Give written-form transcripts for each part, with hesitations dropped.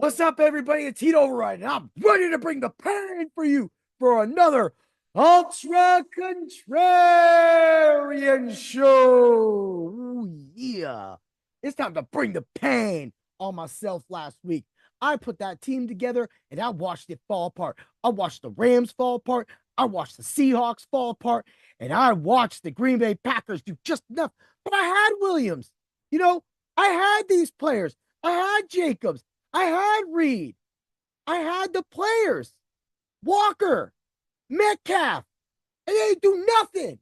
What's up, everybody? It's Heat Override, and I'm ready to bring the pain for you for another Ultra Contrarian Show. Ooh, yeah. It's time to bring the pain on myself last week. I put that team together, and I watched it fall apart. I watched the Rams fall apart. I watched the Seahawks fall apart, and I watched the Green Bay Packers do just enough. But I had Williams. I had these players. I had Jacobs. I had Reed. I had the players. Walker, Metcalf, and they didn't do nothing.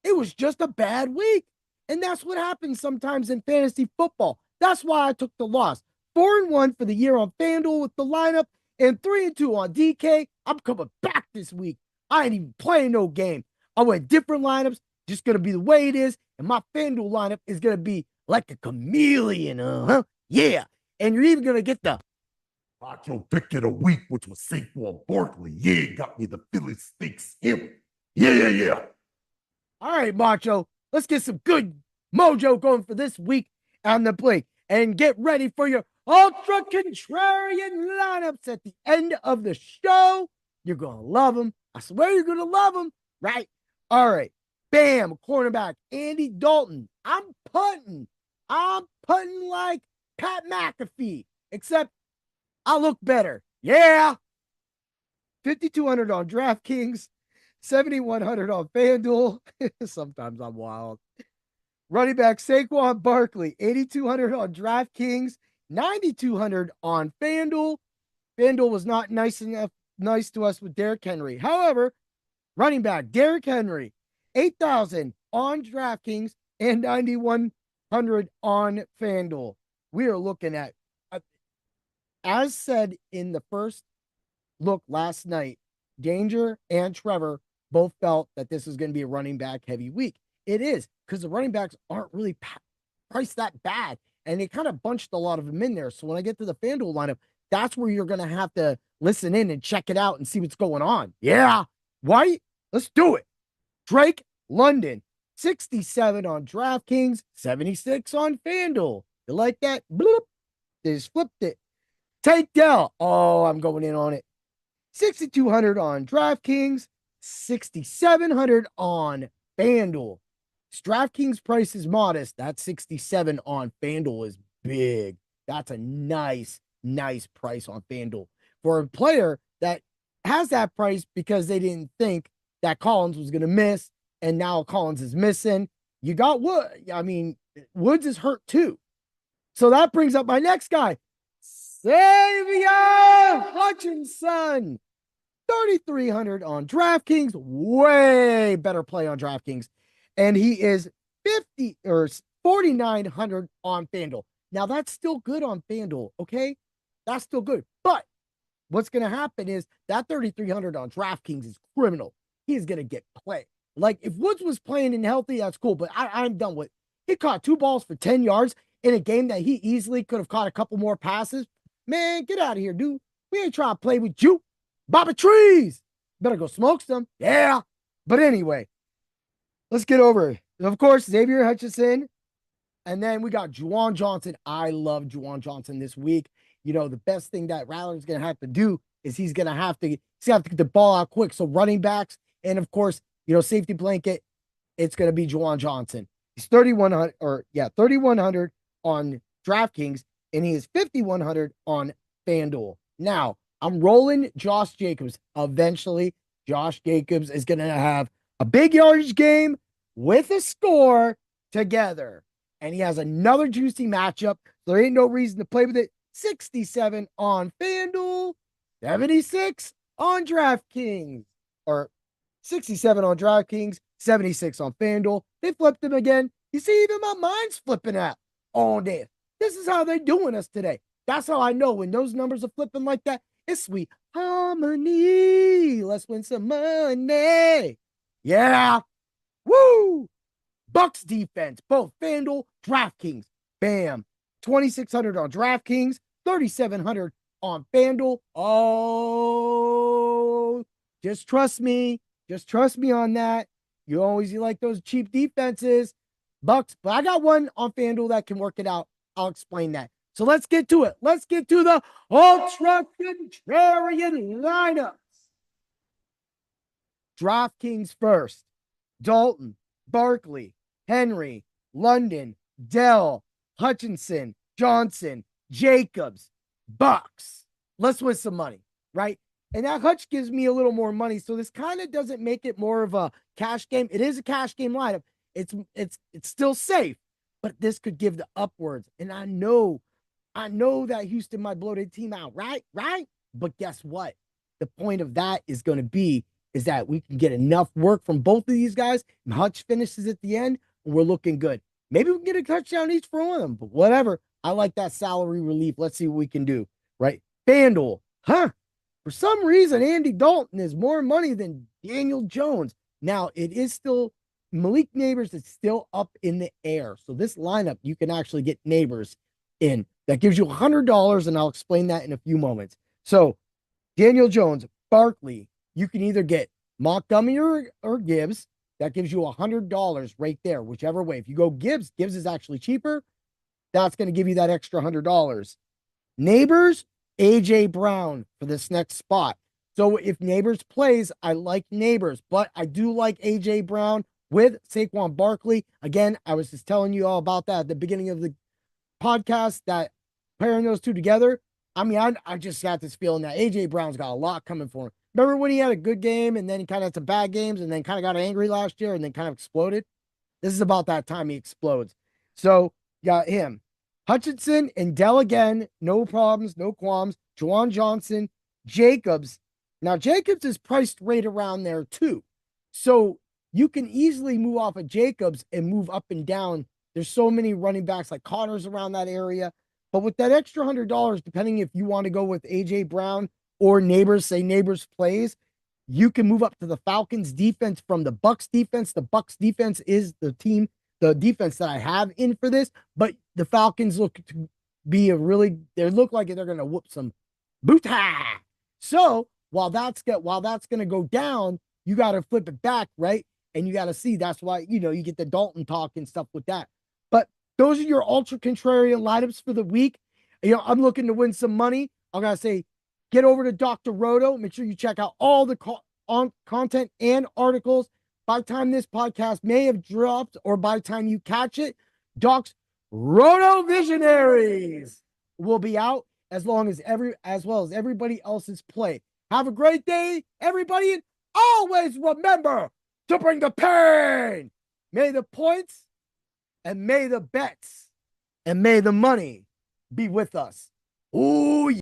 It was just a bad week. And that's what happens sometimes in fantasy football. That's why I took the loss. 4-1 for the year on FanDuel with the lineup and 3-2 on DK. I'm coming back this week. I ain't even playing no game. I went different lineups, just going to be the way it is. And my FanDuel lineup is going to be like a chameleon. Yeah. And you're even going to get the Macho pick of the week, which was Saquon Barkley. Yeah, got me the Philly Steaks Hill. Yeah. All right, Macho, let's get some good mojo going for this week on the plate and get ready for your Ultra Contrarian lineups at the end of the show. You're going to love them. I swear you're going to love them, right? All right. Bam, cornerback, Andy Dalton. I'm punting like Pat McAfee, except I look better. Yeah. 5,200 on DraftKings, 7,100 on FanDuel. Sometimes I'm wild. Running back Saquon Barkley, 8,200 on DraftKings, 9,200 on FanDuel. FanDuel was not nice to us with Derrick Henry. However, running back Derrick Henry, 8,000 on DraftKings and 9,100 on FanDuel. We are looking at, as said in the first look last night, Danger and Trevor both felt that this was going to be a running back heavy week. It is, because the running backs aren't really priced that bad, and they kind of bunched a lot of them in there. So when I get to the FanDuel lineup, that's where you're going to have to listen in and check it out and see what's going on. Yeah, White, let's do it. Drake London, 67 on DraftKings, 76 on FanDuel. You like that? Bloop. They just flipped it. Tank Dell. Oh, I'm going in on it. 6,200 on DraftKings, 6,700 on FanDuel. DraftKings price is modest. That 67 on FanDuel is big. That's a nice price on FanDuel for a player that has that price because they didn't think that Collins was going to miss, and now Collins is missing. You got Wood. I mean, Woods is hurt too. So that brings up my next guy, Xavier Hutchinson. 3,300 on DraftKings. Way better play on DraftKings. And he is 4,900 on FanDuel. Now, that's still good on FanDuel, okay? That's still good. But what's going to happen is that 3,300 on DraftKings is criminal. He's going to get play. Like, if Woods was playing and healthy, that's cool. But I'm done with it. He caught 2 balls for 10 yards in a game that he easily could have caught a couple more passes. Man, get out of here, dude. We ain't trying to play with you. Bobby Trees. Better go smoke some. Yeah. But anyway, let's get over it. Of course, Xavier Hutchinson. And then we got Juwan Johnson. I love Juwan Johnson this week. The best thing that Rattler's going to have to do is he's going to have to get the ball out quick. So running backs and, of course, safety blanket, it's going to be Juwan Johnson. He's 3,100 on DraftKings, and he is 5,100 on FanDuel. Now, I'm rolling Josh Jacobs. Eventually, Josh Jacobs is going to have a big yardage game with a score together. And he has another juicy matchup. So there ain't no reason to play with it. 67 on FanDuel, 76 on DraftKings. Or 67 on DraftKings, 76 on FanDuel. They flipped them again. You see, even my mind's flipping out all day. This is how they're doing us today. That's how I know when those numbers are flipping like that. It's sweet harmony. Let's win some money. Yeah. Woo. Bucks defense, both FanDuel, DraftKings. Bam. 2,600 on DraftKings, 3,700 on FanDuel. Oh, just trust me. Just trust me on that. You like those cheap defenses. Bucks, but I got one on FanDuel that can work it out. I'll explain that. So let's get to it. Let's get to the Ultra Contrarian Lineups. DraftKings first. Dalton, Barkley, Henry, London, Dell, Hutchinson, Johnson, Jacobs, Bucks. Let's win some money, right? And that Hutch gives me a little more money. So this kind of doesn't make it more of a cash game. It is a cash game lineup. It's still safe, but this could give the upwards. And I know that Houston might blow their team out, right? Right? But guess what? The point of that is going to be is that we can get enough work from both of these guys. And Hutch finishes at the end, and we're looking good. Maybe we can get a touchdown each for one of them, but whatever. I like that salary relief. Let's see what we can do, right? FanDuel, for some reason, Andy Dalton is more money than Daniel Jones. Now, it is still Malik Neighbors is still up in the air. So this lineup, you can actually get Neighbors in. That gives you $100, and I'll explain that in a few moments. So Daniel Jones, Barkley, you can either get Montgomery or Gibbs. That gives you $100 right there, whichever way. If you go Gibbs is actually cheaper. That's going to give you that extra $100. Neighbors, AJ Brown for this next spot. So if Neighbors plays, I like Neighbors, but I do like AJ Brown with Saquon Barkley. Again, I was just telling you all about that at the beginning of the podcast, that pairing those two together. I mean, I just got this feeling that AJ Brown's got a lot coming for him. Remember when he had a good game and then he kind of had some bad games and then kind of got angry last year and then kind of exploded? This is about that time he explodes. So got him. Hutchinson and Dell again, no problems, no qualms. Juwan Johnson, Jacobs. Now, Jacobs is priced right around there too. So you can easily move off of Jacobs and move up and down. There's so many running backs like Connor's around that area. But with that extra $100, depending if you want to go with AJ Brown or Neighbors, say Neighbors plays, you can move up to the Falcons defense from the Bucks defense. The Bucks defense is the defense that I have in for this, but the Falcons look to be they look like they're going to whoop some boota. So while that's going to go down, you got to flip it back, right? And you got to see, that's why, you get the Dalton talk and stuff with that. But those are your Ultra Contrarian lineups for the week. I'm looking to win some money. I'm going to say, get over to Dr. Roto. Make sure you check out all the content and articles. By the time this podcast may have dropped or by the time you catch it, Doc's Roto Visionaries will be out as well as everybody else's play. Have a great day, everybody, and always remember to bring the pain. May the points and may the bets and may the money be with us. Ooh, yeah.